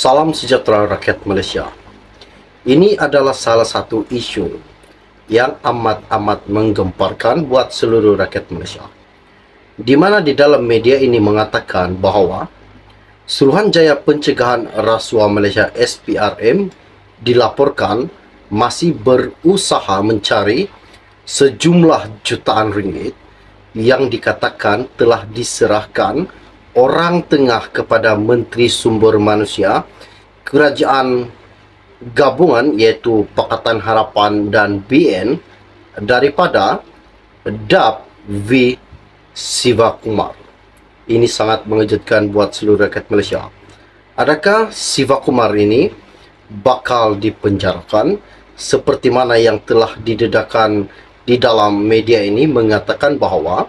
Salam sejahtera rakyat Malaysia. Ini adalah salah satu isu yang amat menggemparkan buat seluruh rakyat Malaysia. Di mana di dalam media ini mengatakan bahawa Suruhanjaya Pencegahan Rasuah Malaysia SPRM dilaporkan masih berusaha mencari sejumlah jutaan ringgit yang dikatakan telah diserahkan orang tengah kepada Menteri Sumber Manusia Kerajaan Gabungan iaitu Pakatan Harapan dan BN daripada Dap V. Sivakumar. Ini sangat mengejutkan buat seluruh rakyat Malaysia. Adakah Sivakumar ini bakal dipenjarakan seperti mana yang telah didedakan di dalam media ini mengatakan bahawa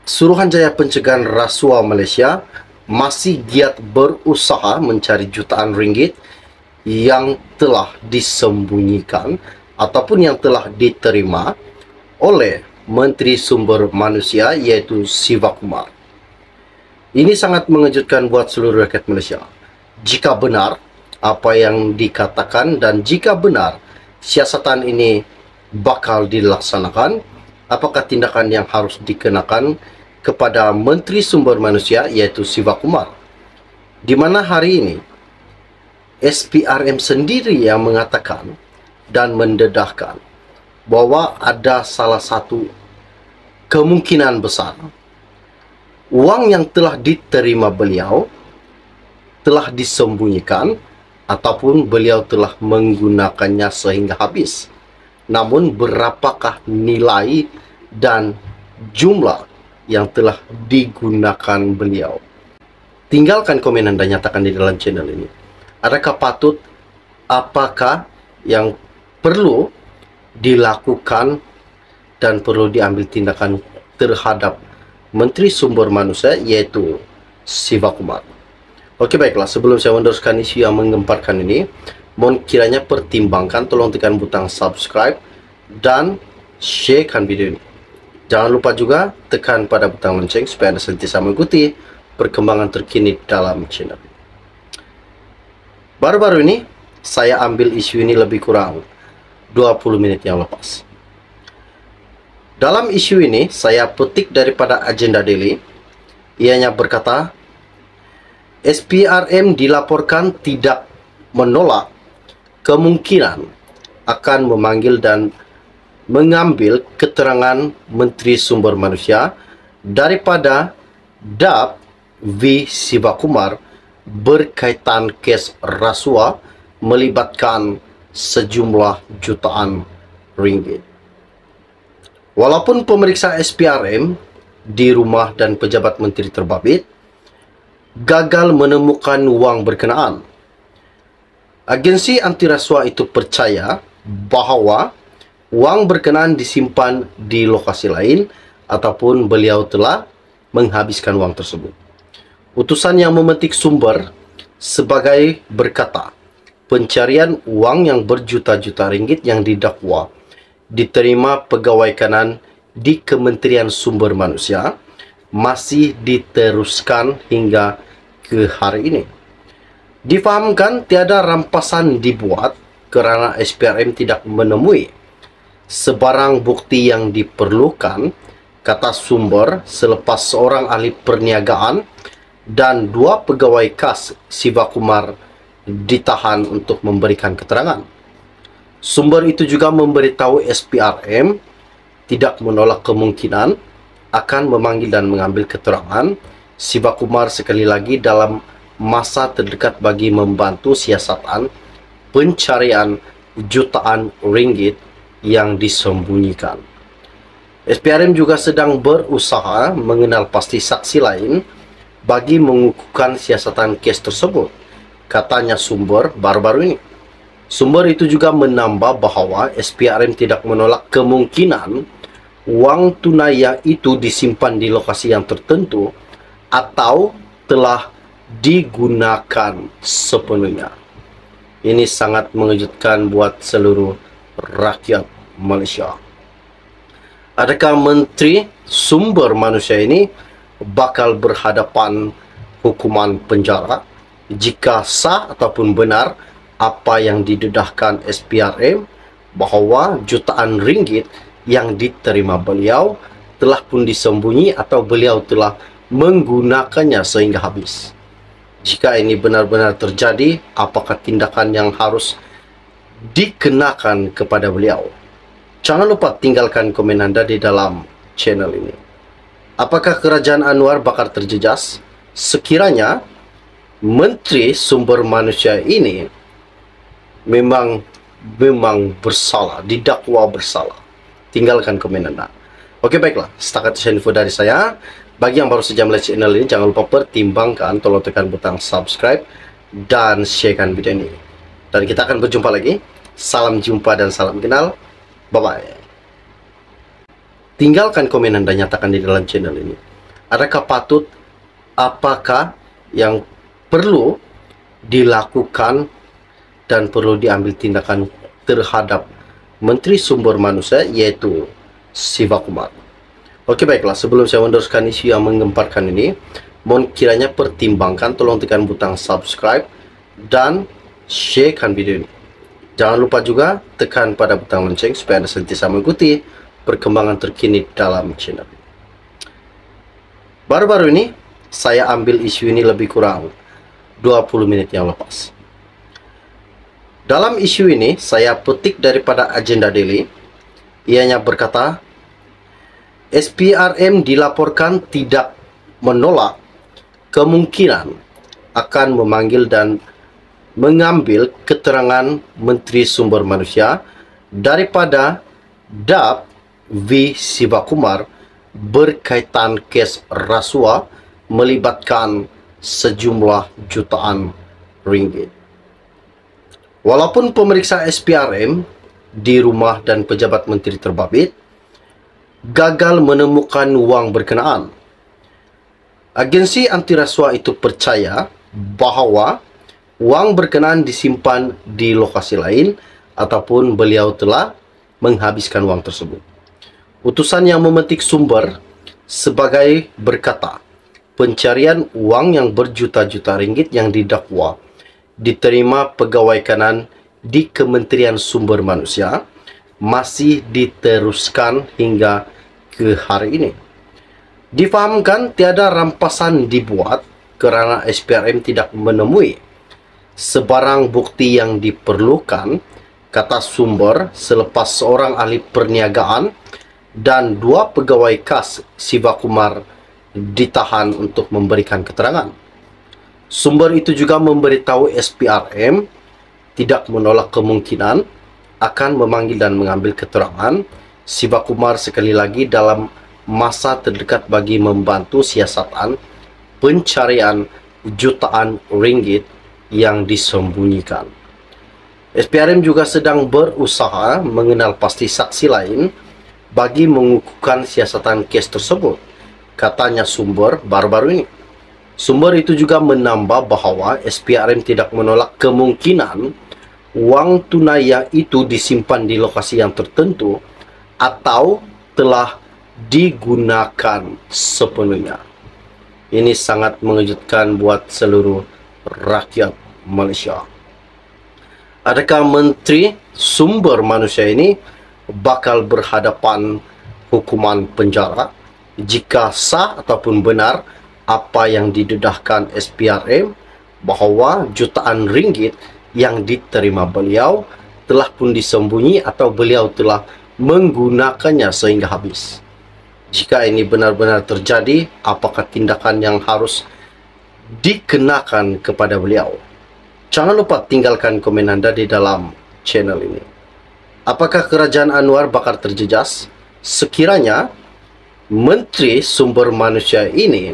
Suruhanjaya Pencegahan Rasuah Malaysia masih giat berusaha mencari jutaan ringgit yang telah disembunyikan ataupun yang telah diterima oleh Menteri Sumber Manusia iaitu Sivakumar. Ini sangat mengejutkan buat seluruh rakyat Malaysia. Jika benar apa yang dikatakan dan jika benar siasatan ini bakal dilaksanakan, apakah tindakan yang harus dikenakan kepada Menteri Sumber Manusia iaitu Sivakumar, di mana hari ini SPRM sendiri yang mengatakan dan mendedahkan bahwa ada salah satu kemungkinan besar uang yang telah diterima beliau telah disembunyikan ataupun beliau telah menggunakannya sehingga habis. Namun berapakah nilai dan jumlah yang telah digunakan beliau? Tinggalkan komen Anda nyatakan di dalam channel ini. Adakah patut, apakah yang perlu dilakukan dan perlu diambil tindakan terhadap Menteri Sumber Manusia yaitu Sivakumar? Oke, baiklah, sebelum saya meneruskan isu yang menggemparkan ini, mohon kiranya pertimbangkan, tolong tekan butang subscribe dan sharekan video ini. Jangan lupa juga tekan pada butang lonceng supaya Anda senantiasa mengikuti perkembangan terkini dalam channel ini. Baru-baru ini saya ambil isu ini lebih kurang 20 menit yang lepas. Dalam isu ini saya petik daripada Agenda Daily. Ianya berkata, SPRM dilaporkan tidak menolak kemungkinan akan memanggil dan mengambil keterangan Menteri Sumber Manusia daripada Dap V. Sivakumar berkaitan kes rasuah melibatkan sejumlah jutaan ringgit. Walaupun pemeriksa SPRM di rumah dan pejabat menteri terbabit gagal menemukan wang berkenaan, agensi anti rasuah itu percaya bahawa wang berkenaan disimpan di lokasi lain ataupun beliau telah menghabiskan wang tersebut. Utusan yang memetik sumber sebagai berkata, pencarian wang yang berjuta-juta ringgit yang didakwa diterima pegawai kanan di Kementerian Sumber Manusia masih diteruskan hingga ke hari ini. Difahamkan tiada rampasan dibuat kerana SPRM tidak menemui sebarang bukti yang diperlukan, kata sumber, selepas seorang ahli perniagaan dan 2 pegawai kas Sivakumar ditahan untuk memberikan keterangan. Sumber itu juga memberitahu SPRM tidak menolak kemungkinan akan memanggil dan mengambil keterangan Sivakumar sekali lagi dalam masa terdekat bagi membantu siasatan pencarian jutaan ringgit yang disembunyikan. SPRM juga sedang berusaha mengenal pasti saksi lain bagi mengukuhkan siasatan kes tersebut, katanya sumber baru-baru ini. Sumber itu juga menambah bahawa SPRM tidak menolak kemungkinan wang tunai yang itu disimpan di lokasi yang tertentu atau telah digunakan sepenuhnya. Ini sangat mengejutkan buat seluruh rakyat Malaysia. Adakah Menteri Sumber Manusia ini bakal berhadapan hukuman penjara jika sah ataupun benar apa yang didedahkan SPRM bahwa jutaan ringgit yang diterima beliau telah pun disembunyi atau beliau telah menggunakannya sehingga habis. Jika ini benar-benar terjadi, apakah tindakan yang harus dikenakan kepada beliau? Jangan lupa tinggalkan komen Anda di dalam channel ini. Apakah kerajaan Anwar bakal terjejas sekiranya Menteri Sumber Manusia ini memang bersalah, didakwa bersalah? Tinggalkan komen Anda. Oke, baiklah, setakat info dari saya. Bagi yang baru saja melihat channel ini, jangan lupa pertimbangkan, tolong tekan butang subscribe dan sharekan video ini. Dan kita akan berjumpa lagi. Salam jumpa dan salam kenal. Bye-bye. Tinggalkan komen Anda, nyatakan di dalam channel ini. Adakah patut, apakah yang perlu dilakukan dan perlu diambil tindakan terhadap Menteri Sumber Manusia, yaitu Sivakumar. Oke, baiklah, sebelum saya meneruskan isu yang menggemparkan ini, mohon kiranya pertimbangkan, tolong tekan butang subscribe dan sharekan video ini. Jangan lupa juga tekan pada butang lonceng supaya Anda senantiasa mengikuti perkembangan terkini dalam channel ini. Baru-baru ini saya ambil isu ini lebih kurang 20 menit yang lepas. Dalam isu ini saya petik daripada Agenda Daily. Ianya berkata, SPRM dilaporkan tidak menolak kemungkinan akan memanggil dan mengambil keterangan Menteri Sumber Manusia daripada DAP V. Sivakumar berkaitan kes rasuah melibatkan sejumlah jutaan ringgit. Walaupun pemeriksa SPRM di rumah dan pejabat menteri terbabit gagal menemukan wang berkenaan, agensi anti rasuah itu percaya bahawa wang berkenaan disimpan di lokasi lain ataupun beliau telah menghabiskan wang tersebut. Utusan yang memetik sumber sebagai berkata, pencarian wang yang berjuta-juta ringgit yang didakwa diterima pegawai kanan di Kementerian Sumber Manusia masih diteruskan hingga ke hari ini. Difahamkan tiada rampasan dibuat kerana SPRM tidak menemui sebarang bukti yang diperlukan, kata sumber, selepas seorang ahli perniagaan dan 2 pegawai kas Sivakumar ditahan untuk memberikan keterangan. Sumber itu juga memberitahu SPRM tidak menolak kemungkinan akan memanggil dan mengambil keterangan Sivakumar sekali lagi dalam masa terdekat bagi membantu siasatan pencarian jutaan ringgit yang disembunyikan. SPRM juga sedang berusaha mengenal pasti saksi lain bagi mengukuhkan siasatan kes tersebut, katanya sumber baru-baru ini. Sumber itu juga menambah bahawa SPRM tidak menolak kemungkinan wang tunai yang itu disimpan di lokasi yang tertentu atau telah digunakan sepenuhnya. Ini sangat mengejutkan buat seluruh rakyat Malaysia. Adakah Menteri Sumber Manusia ini bakal berhadapan hukuman penjara jika sah ataupun benar apa yang didedahkan SPRM bahawa jutaan ringgit yang diterima beliau telah pun disembunyi atau beliau telah menggunakannya sehingga habis? Jika ini benar-benar terjadi, apakah tindakan yang harus dikenakan kepada beliau? Jangan lupa tinggalkan komen Anda di dalam channel ini. Apakah kerajaan Anwar bakal terjejas sekiranya Menteri Sumber Manusia ini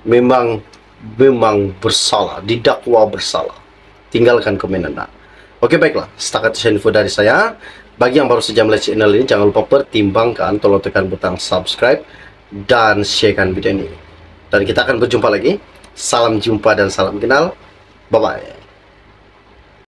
memang bersalah, didakwa bersalah? Tinggalkan komen Anda. Oke, baiklah, setakat info dari saya. Bagi yang baru saja melihat channel ini, jangan lupa pertimbangkan, tolong tekan butang subscribe dan sharekan video ini. Dan kita akan berjumpa lagi. Salam jumpa dan salam kenal. Bye-bye.